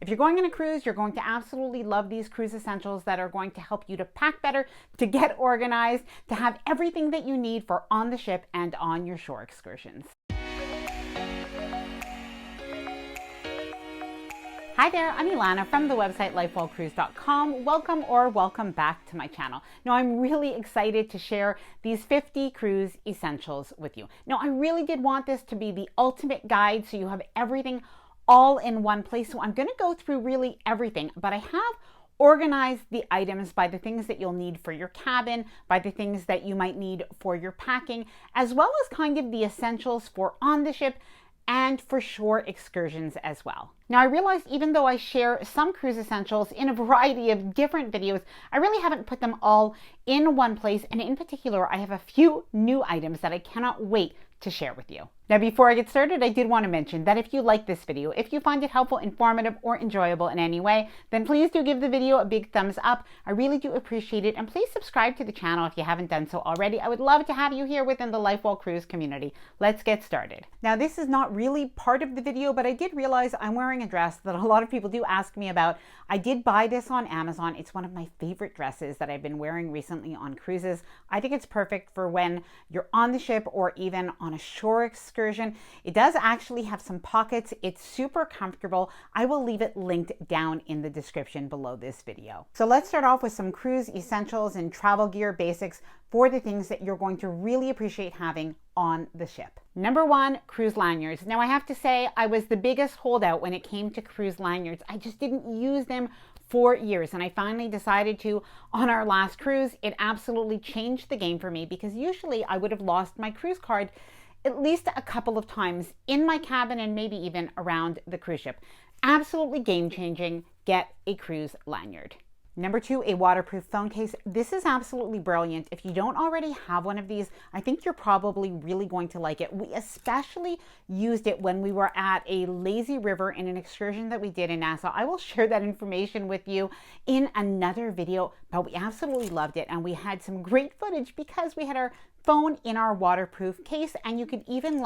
If you're going on a cruise, you're going to absolutely love these cruise essentials that are going to help you to pack better, to get organized, to have everything that you need for on the ship and on your shore excursions. Hi there, I'm Ilana from the website lifewellcruise.com. Welcome back to my channel. Now, I'm really excited to share these 50 cruise essentials with you. Now, I really did want this to be the ultimate guide so you have everything all in one place. So I'm going to go through really everything, but I have organized the items by the things that you'll need for your cabin, by the things that you might need for your packing, as well as kind of the essentials for on the ship and for shore excursions as well. Now, I realized even though I share some cruise essentials in a variety of different videos, I really haven't put them all in one place. And in particular, I have a few new items that I cannot wait to share with you. Now, before I get started, I did want to mention that if you like this video, if you find it helpful, informative, or enjoyable in any way, then please do give the video a big thumbs up. I really do appreciate it. And please subscribe to the channel if you haven't done so already. I would love to have you here within the LifeWell Cruise community. Let's get started. Now, this is not really part of the video, but I did realize I'm wearing a dress that a lot of people do ask me about. I did buy this on Amazon. It's one of my favorite dresses that I've been wearing recently on cruises. I think it's perfect for when you're on the ship or even on a shore excursion. It does actually have some pockets. It's super comfortable. I will leave it linked down in the description below this video. So let's start off with some cruise essentials and travel gear basics for the things that you're going to really appreciate having on the ship. Number one, cruise lanyards. Now, I have to say I was the biggest holdout when it came to cruise lanyards. I just didn't use them for years, and I finally decided to on our last cruise. It absolutely changed the game for me because usually I would have lost my cruise card at least a couple of times in my cabin and maybe even around the cruise ship. Absolutely game-changing. Get a cruise lanyard. Number two, a waterproof phone case. This is absolutely brilliant. If you don't already have one of these, I think you're probably really going to like it. We especially used it when we were at a lazy river in an excursion that we did in Nassau. I will share that information with you in another video, but we absolutely loved it. And we had some great footage because we had our phone in our waterproof case, and you could even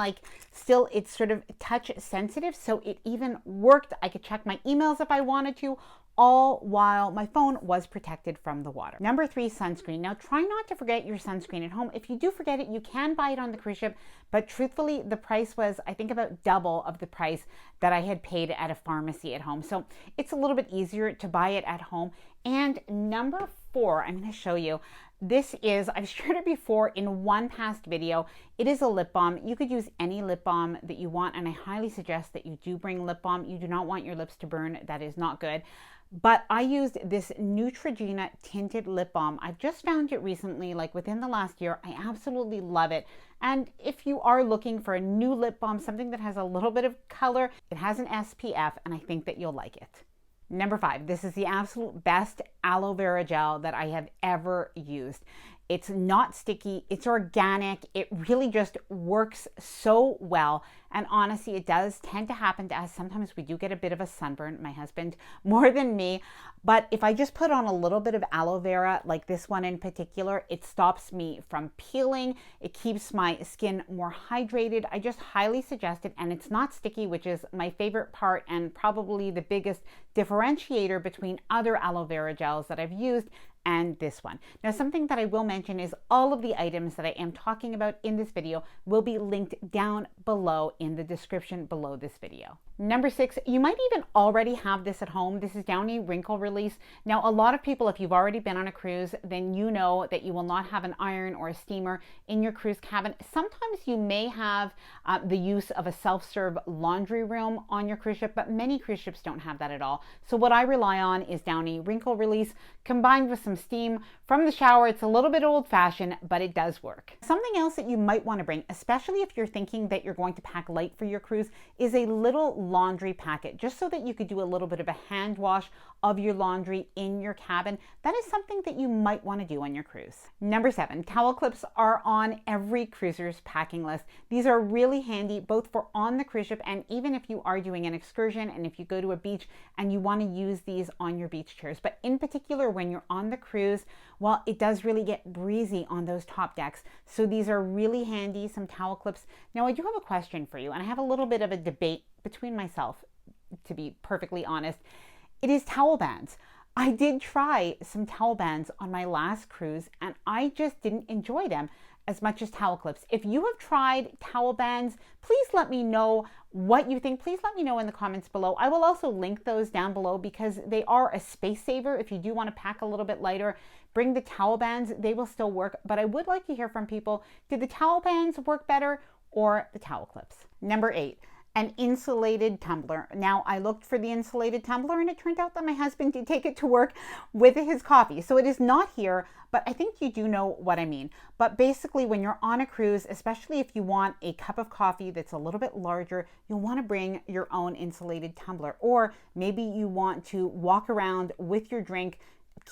still, it's sort of touch sensitive, so it even worked. I could check my emails if I wanted to, all while my phone was protected from the water. Number three, sunscreen. Now, try not to forget your sunscreen at home. If you do forget it, you can buy it on the cruise ship, but truthfully, the price was, I think, about double of the price that I had paid at a pharmacy at home. So it's a little bit easier to buy it at home. And number four, I'm going to show you. This is, I've shared it before in one past video. It is a lip balm. You could use any lip balm that you want, and I highly suggest that you do bring lip balm. You do not want your lips to burn. That is not good. But I used this Neutrogena tinted lip balm. I've just found it recently, like within the last year. I absolutely love it. And if you are looking for a new lip balm, something that has a little bit of color, it has an SPF, and I think that you'll like it. Number five, this is the absolute best aloe vera gel that I have ever used. It's not sticky, it's organic, it really just works so well. And honestly, it does tend to happen to us. Sometimes we do get a bit of a sunburn, my husband more than me. But if I just put on a little bit of aloe vera, like this one in particular, it stops me from peeling. It keeps my skin more hydrated. I just highly suggest it. And it's not sticky, which is my favorite part and probably the biggest differentiator between other aloe vera gels that I've used and this one. Now, something that I will mention is all of the items that I am talking about in this video will be linked down below in the description below this video. Number six, you might even already have this at home. This is Downy Wrinkle Release. Now, a lot of people, if you've already been on a cruise, then you know that you will not have an iron or a steamer in your cruise cabin. Sometimes you may have the use of a self-serve laundry room on your cruise ship, but many cruise ships don't have that at all. So what I rely on is Downy Wrinkle Release combined with some steam from the shower. It's a little bit old-fashioned, but it does work. Something else that you might want to bring, especially if you're thinking that you're going to pack light for your cruise, is a little laundry packet, just so that you could do a little bit of a hand wash of your laundry in your cabin. That is something that you might want to do on your cruise. Number seven, towel clips are on every cruiser's packing list. These are really handy both for on the cruise ship and even if you are doing an excursion and if you go to a beach and you want to use these on your beach chairs. But in particular, when you're on the cruise, well, it does really get breezy on those top decks. So these are really handy, some towel clips. Now, I do have a question for you, and I have a little bit of a debate between myself, to be perfectly honest. It is towel bands. I did try some towel bands on my last cruise and I just didn't enjoy them as much as towel clips. If you have tried towel bands, please let me know what you think. Please let me know in the comments below. I will also link those down below because they are a space saver. If you do want to pack a little bit lighter, bring the towel bands. They will still work, but I would like to hear from people. Did the towel bands work better or the towel clips? Number 8. An insulated tumbler. Now, I looked for the insulated tumbler and it turned out that my husband did take it to work with his coffee. So it is not here, but I think you do know what I mean. But basically, when you're on a cruise, especially if you want a cup of coffee that's a little bit larger, you'll want to bring your own insulated tumbler. Or maybe you want to walk around with your drink,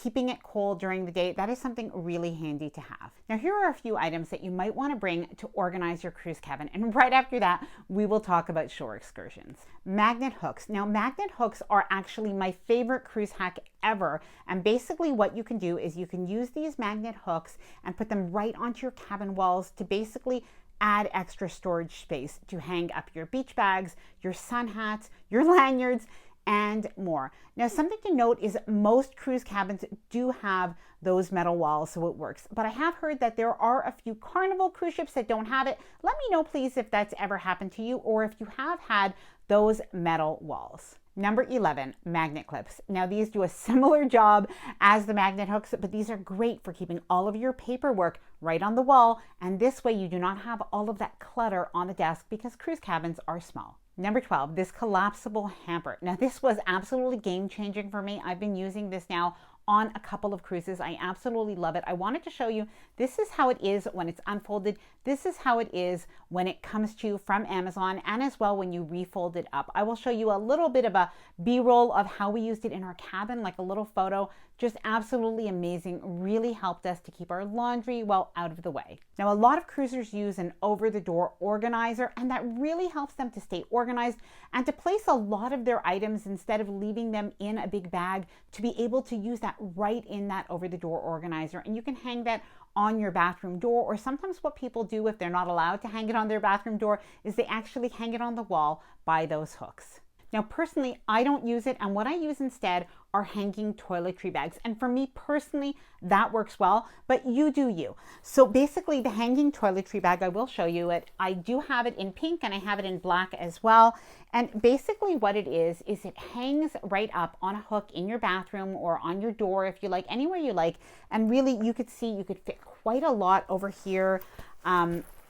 keeping it cold during the day. That is something really handy to have. Now, here are a few items that you might want to bring to organize your cruise cabin. And right after that, we will talk about shore excursions. Magnet hooks. Now, magnet hooks are actually my favorite cruise hack ever. And basically what you can do is you can use these magnet hooks and put them right onto your cabin walls to basically add extra storage space to hang up your beach bags, your sun hats, your lanyards, and more. Now, something to note is most cruise cabins do have those metal walls, so it works. But I have heard that there are a few Carnival cruise ships that don't have it. Let me know, please, if that's ever happened to you or if you have had those metal walls. Number 11, magnet clips. Now, these do a similar job as the magnet hooks, but these are great for keeping all of your paperwork right on the wall. And this way you do not have all of that clutter on the desk because cruise cabins are small. Number 12, this collapsible hamper. Now, this was absolutely game-changing for me. I've been using this now on a couple of cruises. I absolutely love it. I wanted to show you, this is how it is when it's unfolded. This is how it is when it comes to you from Amazon, and as well when you refold it up. I will show you a little bit of a B-roll of how we used it in our cabin, like a little photo. Just absolutely amazing. Really helped us to keep our laundry well out of the way. Now, a lot of cruisers use an over-the-door organizer, and that really helps them to stay organized and to place a lot of their items instead of leaving them in a big bag, to be able to use that right in that over-the-door organizer. And you can hang that on your bathroom door, or sometimes what people do if they're not allowed to hang it on their bathroom door is they actually hang it on the wall by those hooks. Now, personally, I don't use it, and what I use instead are hanging toiletry bags. And for me personally, that works well, but you do you. So basically, the hanging toiletry bag, I will show you it. I do have it in pink and I have it in black as well. And basically what it is it hangs right up on a hook in your bathroom or on your door, if you like, anywhere you like. And really, you could see you could fit quite a lot over here.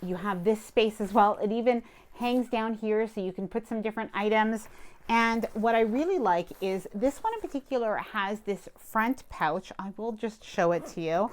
You have this space as well. It even hangs down here so you can put some different items. And what I really like is this one in particular has this front pouch. I will just show it to you.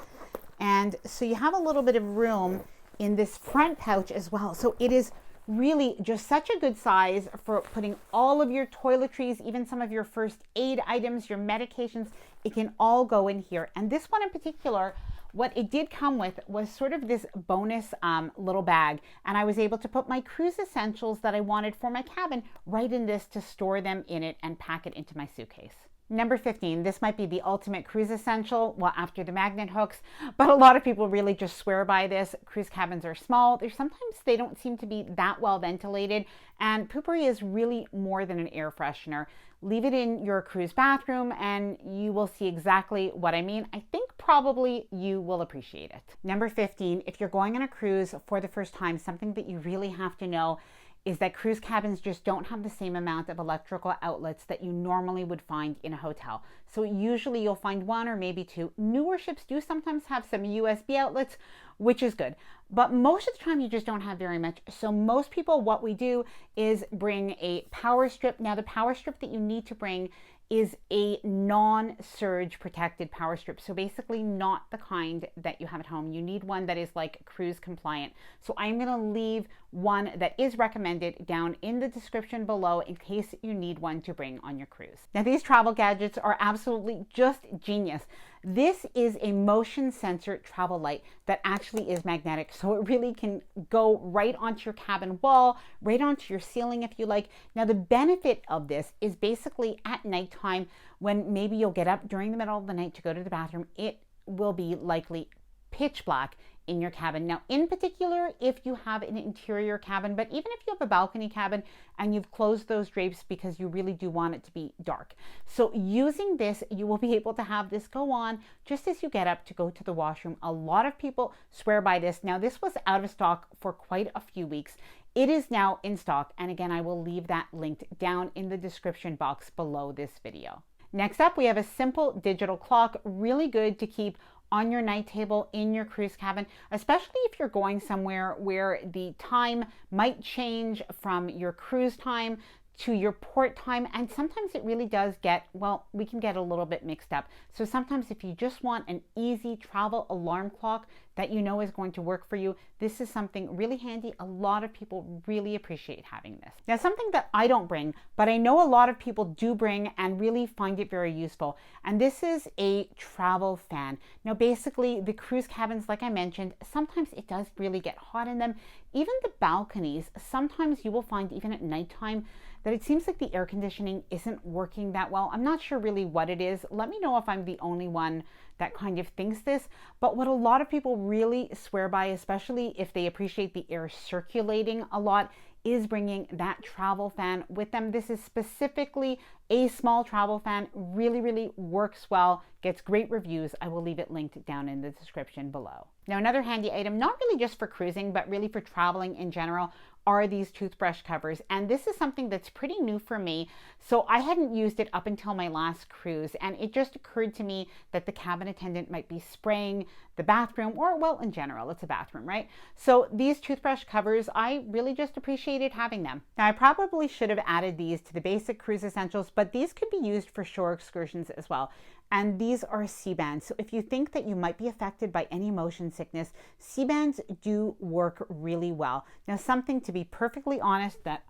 And so you have a little bit of room in this front pouch as well. So it is really just such a good size for putting all of your toiletries, even some of your first aid items, your medications. It can all go in here. And this one in particular, what it did come with was sort of this bonus little bag, and I was able to put my cruise essentials that I wanted for my cabin right in this to store them in it and pack it into my suitcase. Number 15, this might be the ultimate cruise essential, well, after the magnet hooks, but a lot of people really just swear by this. Cruise cabins are small. Sometimes they don't seem to be that well ventilated, and Poopery is really more than an air freshener. Leave it in your cruise bathroom and you will see exactly what I mean. I think probably you will appreciate it. Number 15, if you're going on a cruise for the first time, something that you really have to know is that cruise cabins just don't have the same amount of electrical outlets that you normally would find in a hotel. So usually you'll find one or maybe two. Newer ships do sometimes have some USB outlets, which is good. But most of the time you just don't have very much. So most people, what we do is bring a power strip. Now the power strip that you need to bring is a non-surge protected power strip. So basically not the kind that you have at home. You need one that is like cruise compliant. So I'm gonna leave one that is recommended down in the description below in case you need one to bring on your cruise. Now these travel gadgets are absolutely just genius. This is a motion sensor travel light that actually is magnetic. So it really can go right onto your cabin wall, right onto your ceiling if you like. Now the benefit of this is basically at nighttime when maybe you'll get up during the middle of the night to go to the bathroom, it will be likely pitch black in your cabin. Now, in particular, if you have an interior cabin, but even if you have a balcony cabin and you've closed those drapes because you really do want it to be dark. So using this, you will be able to have this go on just as you get up to go to the washroom. A lot of people swear by this. Now, this was out of stock for quite a few weeks. It is now in stock. And again, I will leave that linked down in the description box below this video. Next up, we have a simple digital clock, really good to keep on your night table in your cruise cabin, especially if you're going somewhere where the time might change from your cruise time to your port time. And sometimes it really does get, well, we can get a little bit mixed up. So sometimes if you just want an easy travel alarm clock that you know is going to work for you, this is something really handy. A lot of people really appreciate having this. Now, something that I don't bring, but I know a lot of people do bring and really find it very useful. And this is a travel fan. Now, basically the cruise cabins, like I mentioned, sometimes it does really get hot in them. Even the balconies, sometimes you will find even at nighttime that it seems like the air conditioning isn't working that well. I'm not sure really what it is. Let me know if I'm the only one that kind of thinks this. But what a lot of people really swear by, especially if they appreciate the air circulating a lot, is bringing that travel fan with them. This is specifically a small travel fan, really works well, gets great reviews. I will leave it linked down in the description below. Now, another handy item, not really just for cruising, but really for traveling in general, are these toothbrush covers. And this is something that's pretty new for me. So I hadn't used it up until my last cruise. And it just occurred to me that the cabin attendant might be spraying the bathroom, or well, in general, it's a bathroom, right? So these toothbrush covers, I really just appreciated having them. Now, I probably should have added these to the basic cruise essentials, but these could be used for shore excursions as well. And these are C-bands. So if you think that you might be affected by any motion sickness, C-bands do work really well. Now, something to be perfectly honest that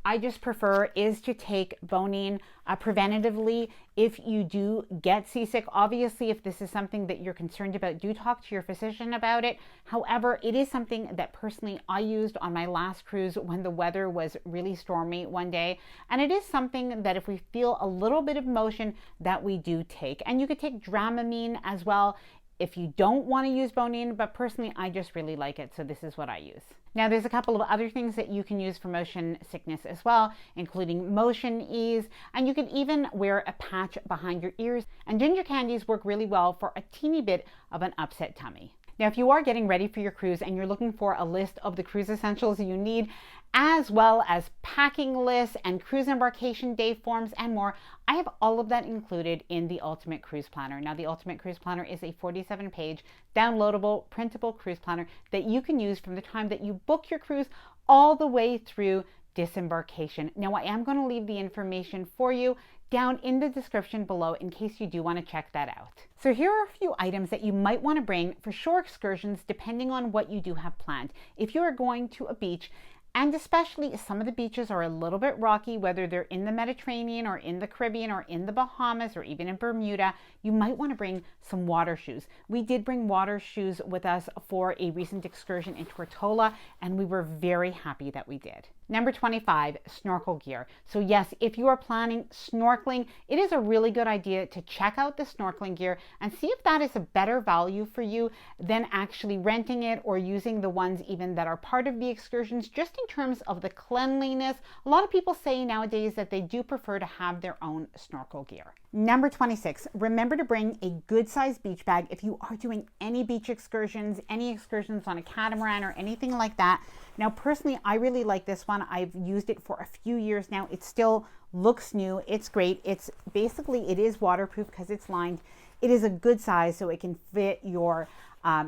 I just prefer is to take Bonine preventatively if you do get seasick. Obviously, if this is something that you're concerned about, do talk to your physician about it. However, it is something that personally I used on my last cruise when the weather was really stormy one day. And it is something that if we feel a little bit of motion that we do take. And you could take Dramamine as well if you don't want to use Bonine, but personally, I just really like it, so this is what I use. Now, there's a couple of other things that you can use for motion sickness as well, including motion ease, and you can even wear a patch behind your ears. And ginger candies work really well for a teeny bit of an upset tummy. Now, if you are getting ready for your cruise and you're looking for a list of the cruise essentials you need, as well as packing lists and cruise embarkation day forms and more, I have all of that included in the Ultimate Cruise Planner. Now, the Ultimate Cruise Planner is a 47-page downloadable, printable cruise planner that you can use from the time that you book your cruise all the way through disembarkation. Now, I am going to leave the information for you down in the description below in case you do want to check that out. So here are a few items that you might want to bring for shore excursions depending on what you do have planned. If you are going to a beach, and especially some of the beaches are a little bit rocky, whether they're in the Mediterranean or in the Caribbean or in the Bahamas or even in Bermuda, you might want to bring some water shoes. We did bring water shoes with us for a recent excursion in Tortola, and we were very happy that we did. Number 25, snorkel gear. So yes, if you are planning snorkeling, it is a really good idea to check out the snorkeling gear and see if that is a better value for you than actually renting it or using the ones even that are part of the excursions, just in terms of the cleanliness. A lot of people say nowadays that they do prefer to have their own snorkel gear. Number 26, remember to bring a good sized beach bag if you are doing any beach excursions, any excursions on a catamaran or anything like that. Now, personally, I really like this one. I've used it for a few years now. It still looks new. It's great. It's basically, it is waterproof because it's lined. It is a good size, so it can fit your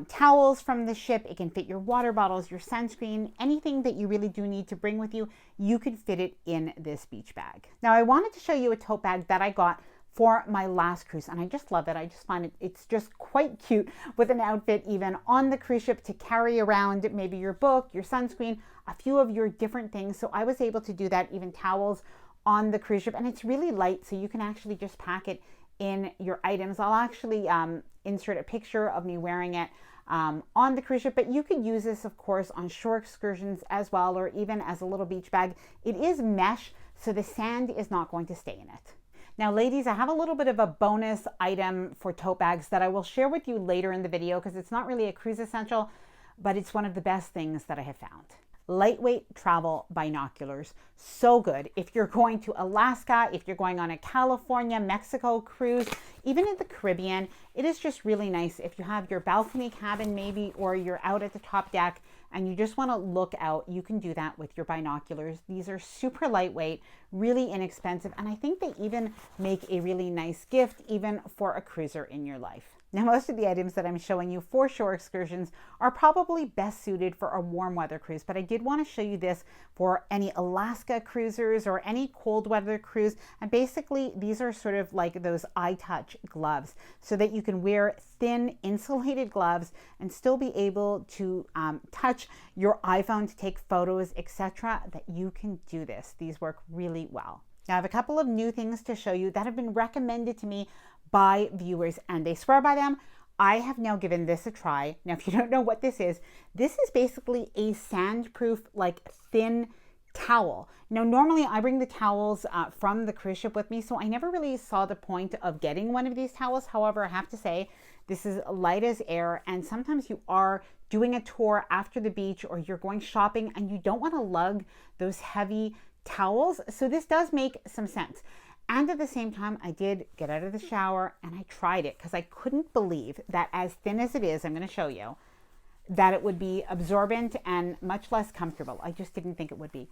towels from the ship. It can fit your water bottles, your sunscreen, anything that you really do need to bring with you. You can fit it in this beach bag. Now, I wanted to show you a tote bag that I got for my last cruise, and I just love it. I just find it's just quite cute with an outfit even on the cruise ship to carry around maybe your book, your sunscreen, a few of your different things. So I was able to do that, even towels on the cruise ship, and it's really light, so you can actually just pack it in your items. I'll actually insert a picture of me wearing it on the cruise ship, but you could use this, of course, on shore excursions as well, or even as a little beach bag. It is mesh, so the sand is not going to stay in it. Now, ladies, I have a little bit of a bonus item for tote bags that I will share with you later in the video because it's not really a cruise essential, but it's one of the best things that I have found. Lightweight travel binoculars. So good. If you're going to Alaska, if you're going on a California, Mexico cruise, even in the Caribbean, it is just really nice if you have your balcony cabin maybe, or you're out at the top deck and you just want to look out, you can do that with your binoculars. These are super lightweight, really inexpensive, and I think they even make a really nice gift even for a cruiser in your life. Now, most of the items that I'm showing you for shore excursions are probably best suited for a warm weather cruise, but I did want to show you this for any Alaska cruisers or any cold weather cruise. And basically, these are sort of like those eye touch gloves so that you can wear thin insulated gloves and still be able to touch your iPhone to take photos, etc. That you can do this. These work really well. Now, I have a couple of new things to show you that have been recommended to me by viewers and they swear by them. I have now given this a try. Now, if you don't know what this is basically a sandproof, like thin towel. Now, normally I bring the towels from the cruise ship with me, so I never really saw the point of getting one of these towels. However, I have to say, this is light as air, and sometimes you are doing a tour after the beach or you're going shopping and you don't want to lug those heavy towels. So this does make some sense. And at the same time, I did get out of the shower and I tried it because I couldn't believe that as thin as it is, I'm going to show you, that it would be absorbent and much less comfortable. I just didn't think it would be.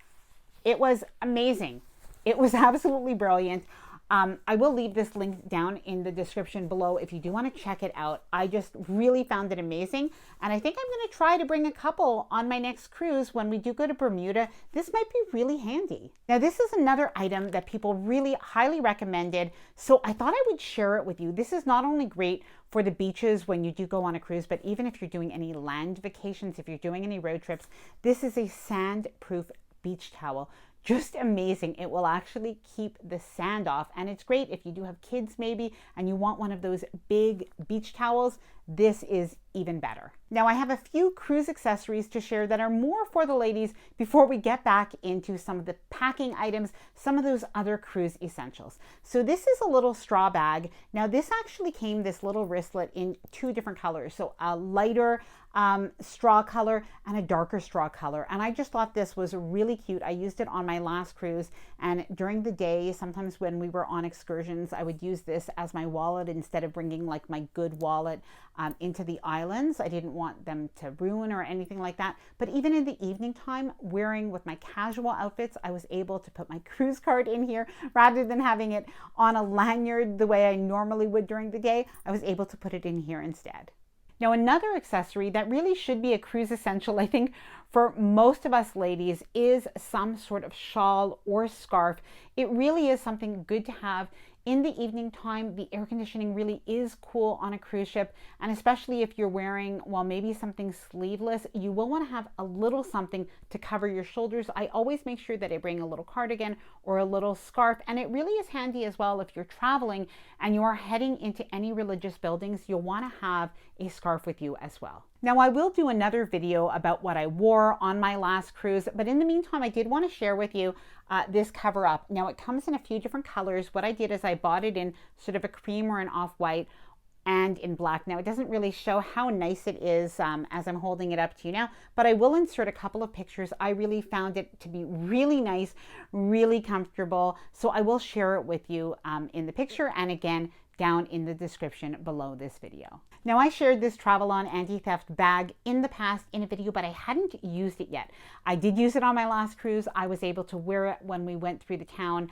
It was amazing. It was absolutely brilliant. I will leave this link down in the description below if you do want to check it out. I just really found it amazing. And I think I'm going to try to bring a couple on my next cruise when we do go to Bermuda. This might be really handy. Now, this is another item that people really highly recommended, so I thought I would share it with you. This is not only great for the beaches when you do go on a cruise, but even if you're doing any land vacations, if you're doing any road trips, this is a sand-proof beach towel. Just amazing. It will actually keep the sand off, and it's great if you do have kids maybe and you want one of those big beach towels. This is even better. Now, I have a few cruise accessories to share that are more for the ladies before we get back into some of the packing items, some of those other cruise essentials. So this is a little straw bag. Now, this actually came, this little wristlet, in two different colors. So a lighter straw color and a darker straw color. And I just thought this was really cute. I used it on my last cruise, and during the day, sometimes when we were on excursions, I would use this as my wallet instead of bringing like my good wallet into the islands. I didn't want them to ruin or anything like that. But even in the evening time, wearing with my casual outfits, I was able to put my cruise card in here rather than having it on a lanyard the way I normally would during the day. I was able to put it in here instead. Now, another accessory that really should be a cruise essential, I think, for most of us ladies is some sort of shawl or scarf. It really is something good to have in the evening time. The air conditioning really is cool on a cruise ship, and especially if you're wearing, well, maybe something sleeveless, you will want to have a little something to cover your shoulders. I always make sure that I bring a little cardigan or a little scarf, and it really is handy as well if you're traveling and you are heading into any religious buildings. You'll want to have a scarf with you as well. Now, I will do another video about what I wore on my last cruise, but in the meantime, I did want to share with you this cover up. Now, it comes in a few different colors. What I did is I bought it in sort of a cream or an off-white and in black. Now, it doesn't really show how nice it is as I'm holding it up to you now, but I will insert a couple of pictures. I really found it to be really nice, really comfortable, so I will share it with you in the picture and again down in the description below this video. Now, I shared this Travel-On anti-theft bag in the past in a video, but I hadn't used it yet. I did use it on my last cruise. I was able to wear it when we went through the town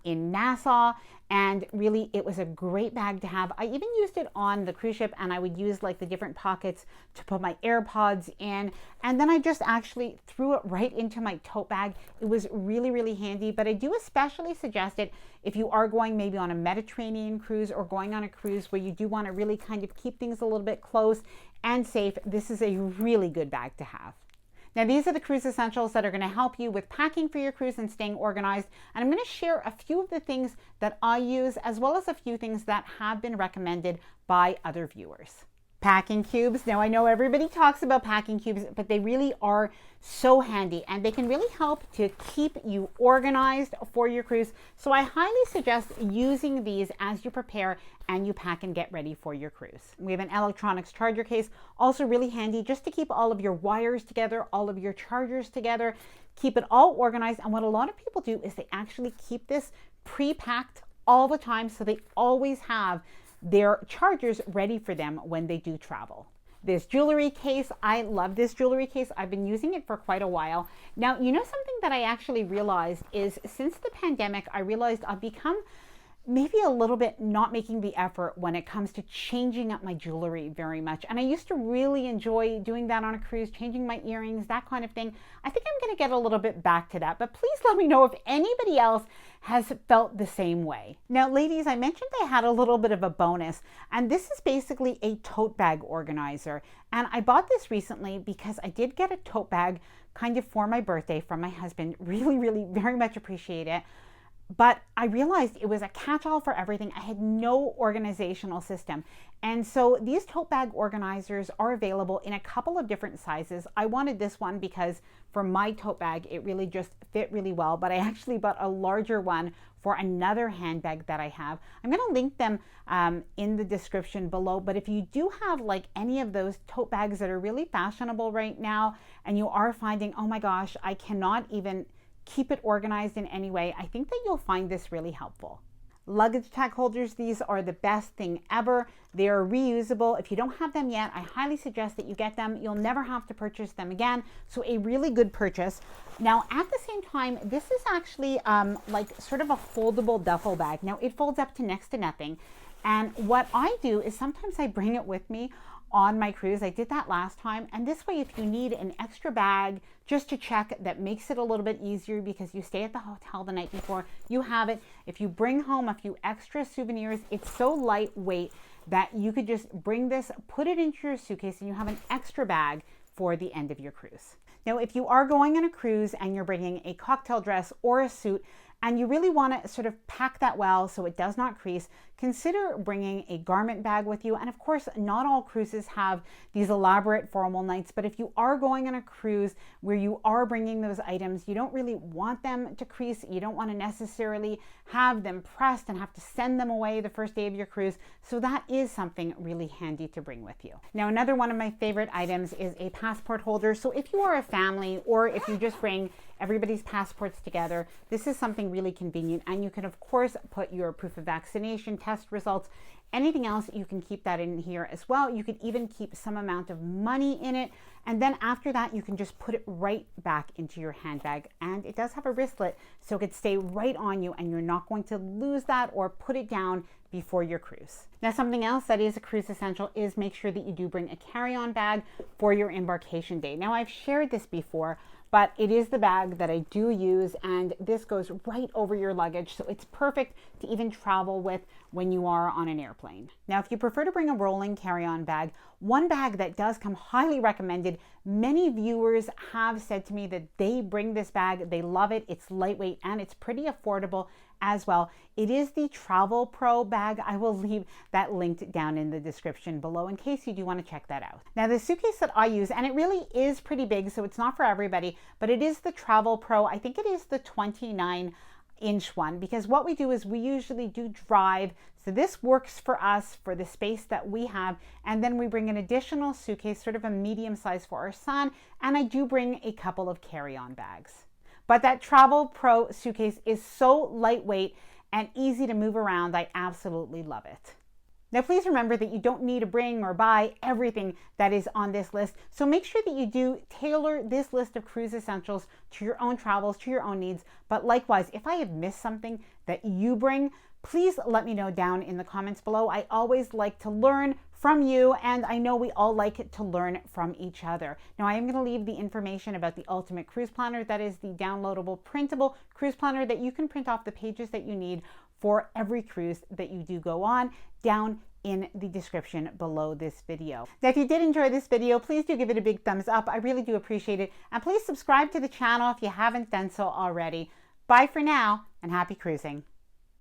in Nassau, and really it was a great bag to have. I even used it on the cruise ship, and I would use like the different pockets to put my AirPods in, and then I just actually threw it right into my tote bag. It was really, really handy, but I do especially suggest it if you are going maybe on a Mediterranean cruise or going on a cruise where you do want to really kind of keep things a little bit close and safe. This is a really good bag to have. Now, these are the cruise essentials that are going to help you with packing for your cruise and staying organized. And I'm going to share a few of the things that I use, as well as a few things that have been recommended by other viewers. Packing cubes. Now I know everybody talks about packing cubes, but they really are so handy and they can really help to keep you organized for your cruise. So I highly suggest using these as you prepare and you pack and get ready for your cruise. We have an electronics charger case, also really handy just to keep all of your wires together, all of your chargers together, keep it all organized. And what a lot of people do is they actually keep this pre-packed all the time, so they always have their chargers ready for them when they do travel. This jewelry case, I love this jewelry case. I've been using it for quite a while. Now, you know something that I actually realized is since the pandemic, I realized I've become maybe a little bit not making the effort when it comes to changing up my jewelry very much. And I used to really enjoy doing that on a cruise, changing my earrings, that kind of thing. I think I'm gonna get a little bit back to that, but please let me know if anybody else has felt the same way. Now, ladies, I mentioned I had a little bit of a bonus, and this is basically a tote bag organizer. And I bought this recently because I did get a tote bag kind of for my birthday from my husband. Really, very much appreciate it. But I realized it was a catch-all for everything. I had no organizational system. And so these tote bag organizers are available in a couple of different sizes. I wanted this one because for my tote bag, it really just fit really well. But I actually bought a larger one for another handbag that I have. I'm going to link them in the description below. But if you do have like any of those tote bags that are really fashionable right now, and you are finding, oh my gosh, I cannot even keep it organized in any way, I think that you'll find this really helpful. Luggage tag holders, these are the best thing ever. They are reusable. If you don't have them yet, I highly suggest that you get them. You'll never have to purchase them again. So a really good purchase. Now, at the same time, this is actually like sort of a foldable duffel bag. Now, it folds up to next to nothing. And what I do is sometimes I bring it with me on my cruise. I did that last time. And this way, if you need an extra bag just to check, that makes it a little bit easier because you stay at the hotel the night before, you have it. If you bring home a few extra souvenirs, it's so lightweight that you could just bring this, put it into your suitcase, and you have an extra bag for the end of your cruise. Now, if you are going on a cruise and you're bringing a cocktail dress or a suit, and you really want to sort of pack that well so it does not crease, consider bringing a garment bag with you. And of course, not all cruises have these elaborate formal nights, but if you are going on a cruise where you are bringing those items, you don't really want them to crease. You don't want to necessarily have them pressed and have to send them away the first day of your cruise. So that is something really handy to bring with you. Now, another one of my favorite items is a passport holder. So if you are a family or if you just bring everybody's passports together, this is something really convenient. And you can, of course, put your proof of vaccination, test results, anything else, you can keep that in here as well. You could even keep some amount of money in it. And then after that, you can just put it right back into your handbag. And it does have a wristlet, so it could stay right on you and you're not going to lose that or put it down before your cruise. Now, something else that is a cruise essential is make sure that you do bring a carry-on bag for your embarkation day. Now, I've shared this before, but it is the bag that I do use, and this goes right over your luggage, so it's perfect to even travel with when you are on an airplane. Now, if you prefer to bring a rolling carry-on bag, one bag that does come highly recommended, many viewers have said to me that they bring this bag, they love it, it's lightweight, and it's pretty affordable as well. It is the Travel Pro bag. I will leave that linked down in the description below in case you do want to check that out. Now, the suitcase that I use, and it really is pretty big, so it's not for everybody, but it is the Travel Pro. I think it is the 29-inch one, because what we do is we usually do drive. So this works for us for the space that we have. And then we bring an additional suitcase, sort of a medium size for our son. And I do bring a couple of carry-on bags. But that Travel Pro suitcase is so lightweight and easy to move around. I absolutely love it. Now, please remember that you don't need to bring or buy everything that is on this list. So make sure that you do tailor this list of cruise essentials to your own travels, to your own needs. But likewise, if I have missed something that you bring, please let me know down in the comments below. I always like to learn from you, and I know we all like to learn from each other. Now, I am going to leave the information about the Ultimate Cruise Planner. That is the downloadable, printable cruise planner that you can print off the pages that you need for every cruise that you do go on, down in the description below this video. Now, if you did enjoy this video, please do give it a big thumbs up. I really do appreciate it. And please subscribe to the channel if you haven't done so already. Bye for now, and happy cruising.